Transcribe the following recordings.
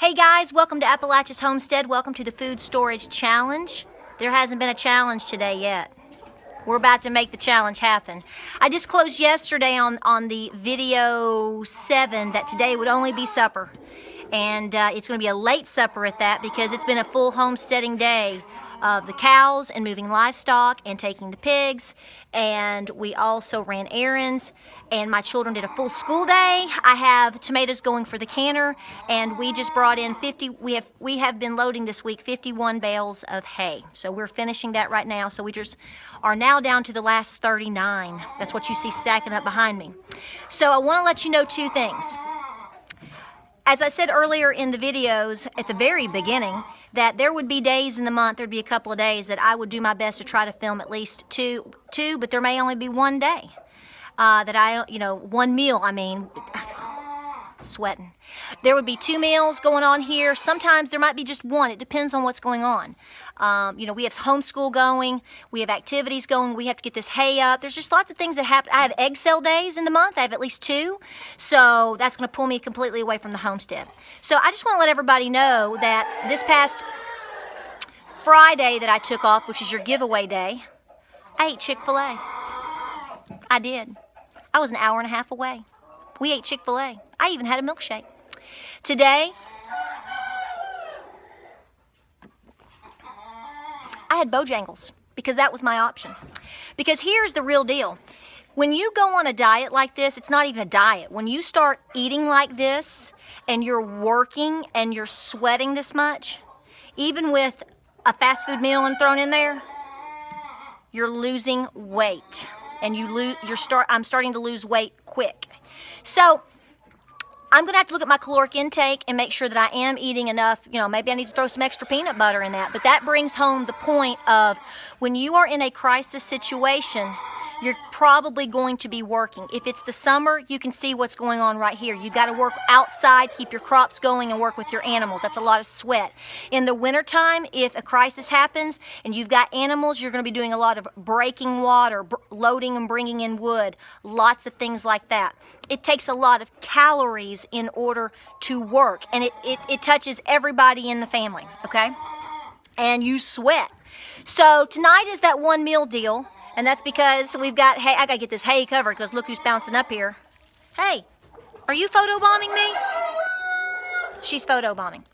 Hey guys, welcome to Appalachia's Homestead. Welcome to the Food Storage Challenge. There hasn't been a challenge today yet. We're about to make the challenge happen. I just closed yesterday on the video 7 that today would only be supper. And it's going to be a late supper at that because it's been a full homesteading day of the cows and moving livestock and taking the pigs. And we also ran errands and my children did a full school day. I have tomatoes going for the canner, and we just brought in 50, we have been loading this week 51 bales of hay. So we're finishing that right now. So we just are now down to the last 39. That's what you see stacking up behind me. So I want to let you know two things. As I said earlier in the videos at the very beginning, that there would be days in the month, there'd be a couple of days that I would do my best to try to film at least two, but there may only be one day that one meal, sweating. There would be 2 meals going on here. Sometimes there might be just one. It depends on what's going on. We have homeschool going. We have activities going. We have to get this hay up. There's just lots of things that happen. I have egg sale days in the month. I have at least 2. So that's going to pull me completely away from the homestead. So I just want to let everybody know that this past Friday that I took off, which is your giveaway day, I ate Chick-fil-A. I did. I was an hour and a half away. We ate Chick-fil-A. I even had a milkshake. Today, I had Bojangles because that was my option. Because here's the real deal. When you go on a diet like this, it's not even a diet. When you start eating like this and you're working and you're sweating this much, even with a fast food meal and thrown in there, you're losing weight. And I'm starting to lose weight quick. So I'm going to have to look at my caloric intake and make sure that I am eating enough. Maybe I need to throw some extra peanut butter in that. But that brings home the point of when you are in a crisis situation, you're probably going to be working. If it's the summer, you can see what's going on right here. You've got to work outside, keep your crops going, and work with your animals. That's a lot of sweat. In the wintertime, if a crisis happens and you've got animals, you're going to be doing a lot of breaking water, loading and bringing in wood, lots of things like that. It takes a lot of calories in order to work, and it touches everybody in the family, okay? And you sweat. So tonight is that one meal deal. And that's because we've got hay. I got to get this hay covered because look who's bouncing up here. Hey, are you photobombing me? She's photobombing.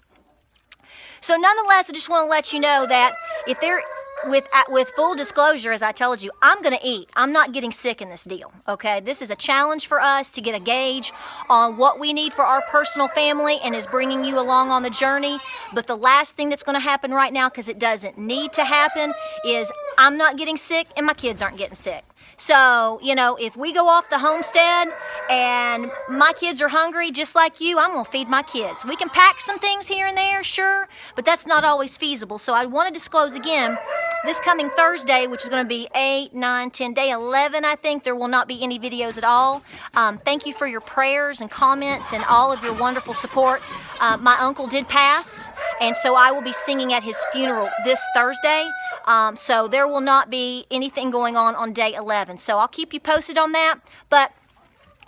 So nonetheless, I just want to let you know that if they're with full disclosure, as I told you, I'm going to eat. I'm not getting sick in this deal, okay? This is a challenge for us to get a gauge on what we need for our personal family and is bringing you along on the journey. But the last thing that's going to happen right now, because it doesn't need to happen, is I'm not getting sick and my kids aren't getting sick. So, if we go off the homestead and my kids are hungry just like you, I'm going to feed my kids. We can pack some things here and there, sure, but that's not always feasible. So I want to disclose again, this coming Thursday, which is going to be 8, 9, 10, day 11, I think, there will not be any videos at all. Thank you for your prayers and comments and all of your wonderful support. My uncle did pass, and so I will be singing at his funeral this Thursday. So there will not be anything going on day 11. So I'll keep you posted on that. But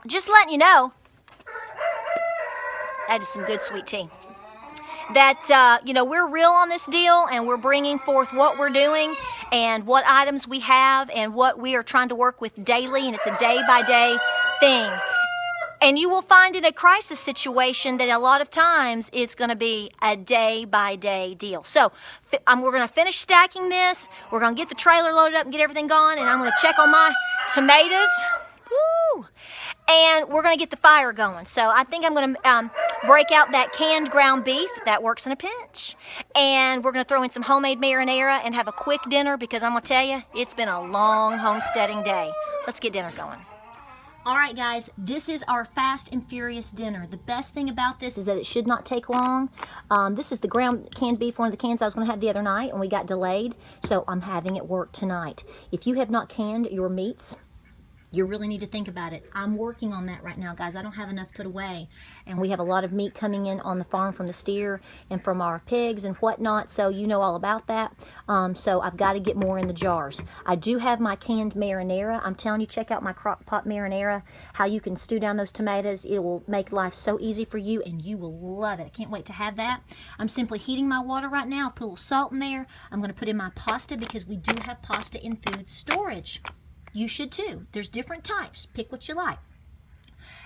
just letting you know, that is some good sweet tea. That, we're real on this deal and we're bringing forth what we're doing and what items we have and what we are trying to work with daily. And it's a day-by-day thing. And you will find in a crisis situation that a lot of times it's going to be a day-by-day deal. So we're going to finish stacking this. We're going to get the trailer loaded up and get everything gone. And I'm going to check on my tomatoes. Woo! And we're going to get the fire going. So I think I'm going to break out that canned ground beef. That works in a pinch. And we're going to throw in some homemade marinara and have a quick dinner because I'm going to tell you, it's been a long homesteading day. Let's get dinner going. All right, guys, this is our fast and furious dinner. The best thing about this is that it should not take long. This is the ground canned beef, one of the cans I was going to have the other night, and we got delayed, so I'm having it work tonight. If you have not canned your meats, You really need to think about it. I'm working on that right now, guys. I don't have enough put away. And we have a lot of meat coming in on the farm from the steer and from our pigs and whatnot. So you know all about that. So I've got to get more in the jars. I do have my canned marinara. I'm telling you, check out my crock pot marinara, how you can stew down those tomatoes. It will make life so easy for you and you will love it. I can't wait to have that. I'm simply heating my water right now. I'll put a little salt in there. I'm going to put in my pasta because we do have pasta in food storage. You should too. There's different types. Pick what you like.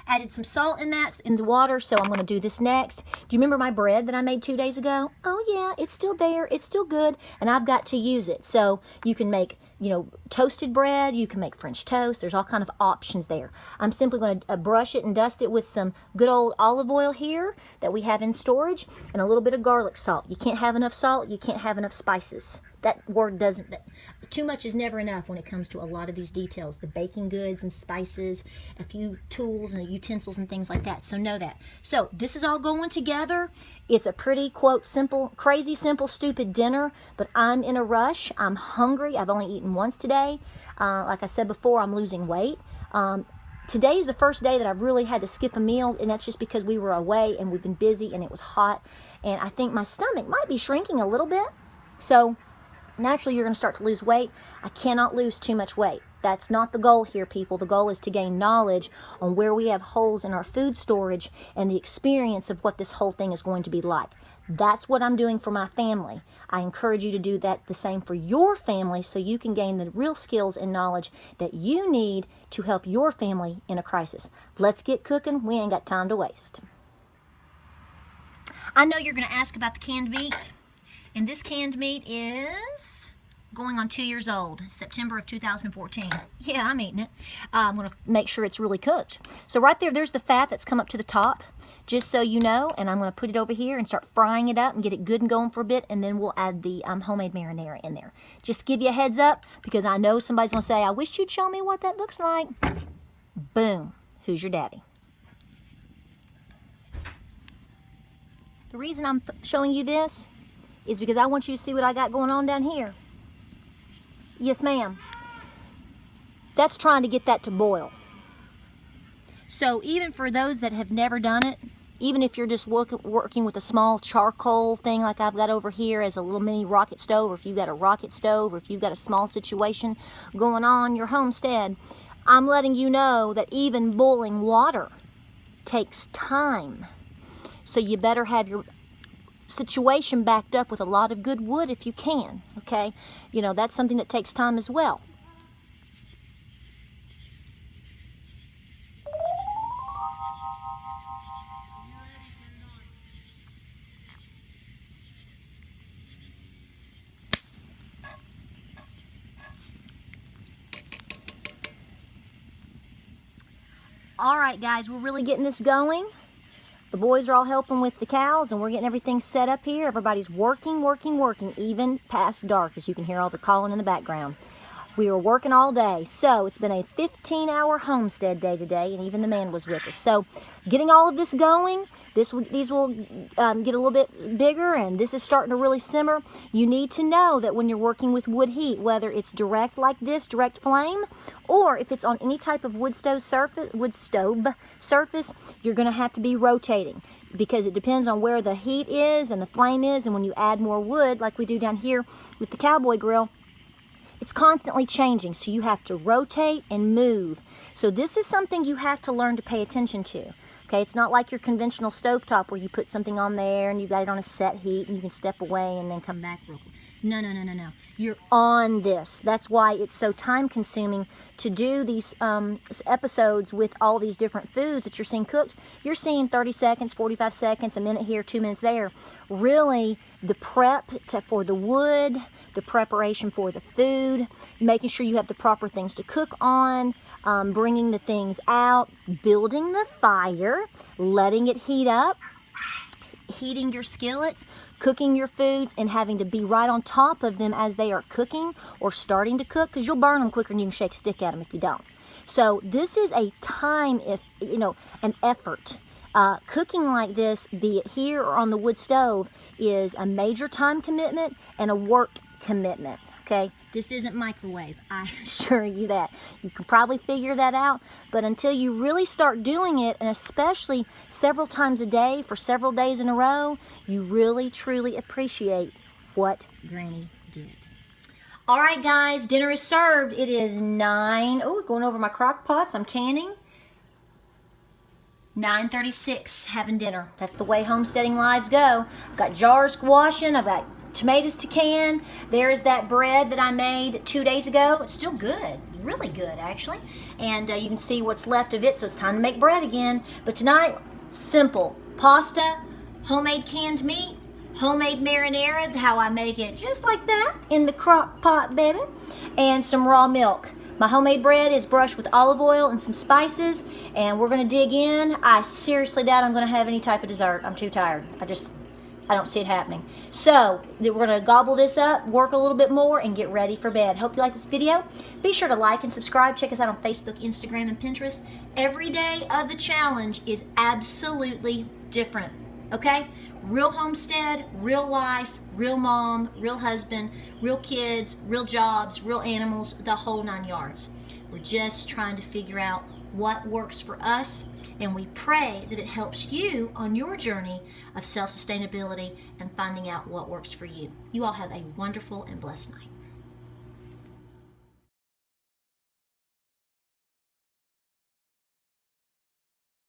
Added some salt in the water, so I'm going to do this next. Do you remember my bread that I made 2 days ago? Oh yeah, it's still there. It's still good, and I've got to use it. So you can make, you know, toasted bread. You can make French toast. There's all kind of options there. I'm simply going to brush it and dust it with some good old olive oil here that we have in storage, and a little bit of garlic salt. You can't have enough salt. You can't have enough spices. That word doesn't, too much is never enough when it comes to a lot of these details, the baking goods and spices, a few tools and utensils and things like that. So know that. So this is all going together. It's a pretty, quote, simple, crazy, simple, stupid dinner, but I'm in a rush. I'm hungry. I've only eaten once today. Like I said before, I'm losing weight. Today is the first day that I've really had to skip a meal, and that's just because we were away and we've been busy and it was hot. And I think my stomach might be shrinking a little bit. So naturally, you're going to start to lose weight. I cannot lose too much weight. That's not the goal here, people. The goal is to gain knowledge on where we have holes in our food storage and the experience of what this whole thing is going to be like. That's what I'm doing for my family. I encourage you to do that the same for your family so you can gain the real skills and knowledge that you need to help your family in a crisis. Let's get cooking. We ain't got time to waste. I know you're going to ask about the canned meat. And this canned meat is going on 2 years old, September of 2014. Yeah, I'm eating it. I'm going to make sure it's really cooked. So right there, there's the fat that's come up to the top, just so you know. And I'm going to put it over here and start frying it up and get it good and going for a bit. And then we'll add the homemade marinara in there. Just give you a heads up because I know somebody's going to say, I wish you'd show me what that looks like. Boom. Who's your daddy? The reason I'm showing you this is because I want you to see what I got going on down here. Yes, ma'am. That's trying to get that to boil. So even for those that have never done it, even if you're just working with a small charcoal thing like I've got over here as a little mini rocket stove, or if you've got a rocket stove, or if you've got a small situation going on in your homestead, I'm letting you know that even boiling water takes time. So you better have your situation backed up with a lot of good wood if you can, okay? You know, that's something that takes time as well. All right, guys, we're really getting this going. The boys are all helping with the cows, and we're getting everything set up here. Everybody's working, even past dark, as you can hear all the calling in the background. We were working all day, so it's been a 15-hour homestead day today, and even the man was with us. So getting all of this going, these will get a little bit bigger, and this is starting to really simmer. You need to know that when you're working with wood heat, whether it's direct like this, direct flame, or if it's on any type of wood stove surface, you're going to have to be rotating because it depends on where the heat is and the flame is. And when you add more wood, like we do down here with the cowboy grill, it's constantly changing. So you have to rotate and move. So this is something you have to learn to pay attention to. Okay, it's not like your conventional stovetop where you put something on there and you got it on a set heat and you can step away and then come back real quick. No. You're on this. That's why it's so time consuming to do these episodes with all these different foods that you're seeing cooked. You're seeing 30 seconds, 45 seconds, a minute here, 2 minutes there. Really, the prep for the wood, the preparation for the food, making sure you have the proper things to cook on, bringing the things out, building the fire, letting it heat up, heating your skillets, cooking your foods, and having to be right on top of them as they are cooking or starting to cook, because you'll burn them quicker than you can shake a stick at them if you don't. So this is a time, an effort. Cooking like this, be it here or on the wood stove, is a major time commitment and a work commitment. Okay, this isn't microwave, I assure you that. You can probably figure that out, but until you really start doing it, and especially several times a day for several days in a row, you really truly appreciate what Granny did. All right, guys, dinner is served. It is 9, oh, going over my crock pots, I'm canning. 9:36, having dinner. That's the way homesteading lives go. I've got jars washing, I've got tomatoes to can. There's that bread that I made 2 days ago. It's still good, really good actually. And you can see what's left of it, so it's time to make bread again. But tonight, simple. Pasta, homemade canned meat, homemade marinara, how I make it just like that in the crock pot, baby. And some raw milk. My homemade bread is brushed with olive oil and some spices, and we're gonna dig in. I seriously doubt I'm gonna have any type of dessert. I'm too tired. I don't see it happening. So we're gonna gobble this up, work a little bit more, and get ready for bed. Hope you like this video. Be sure to like and subscribe. Check us out on Facebook, Instagram, and Pinterest. Every day of the challenge is absolutely different, okay? Real homestead, real life, real mom, real husband, real kids, real jobs, real animals, the whole 9 yards. We're just trying to figure out what works for us, and we pray that it helps you on your journey of self-sustainability and finding out what works for you. You all have a wonderful and blessed night.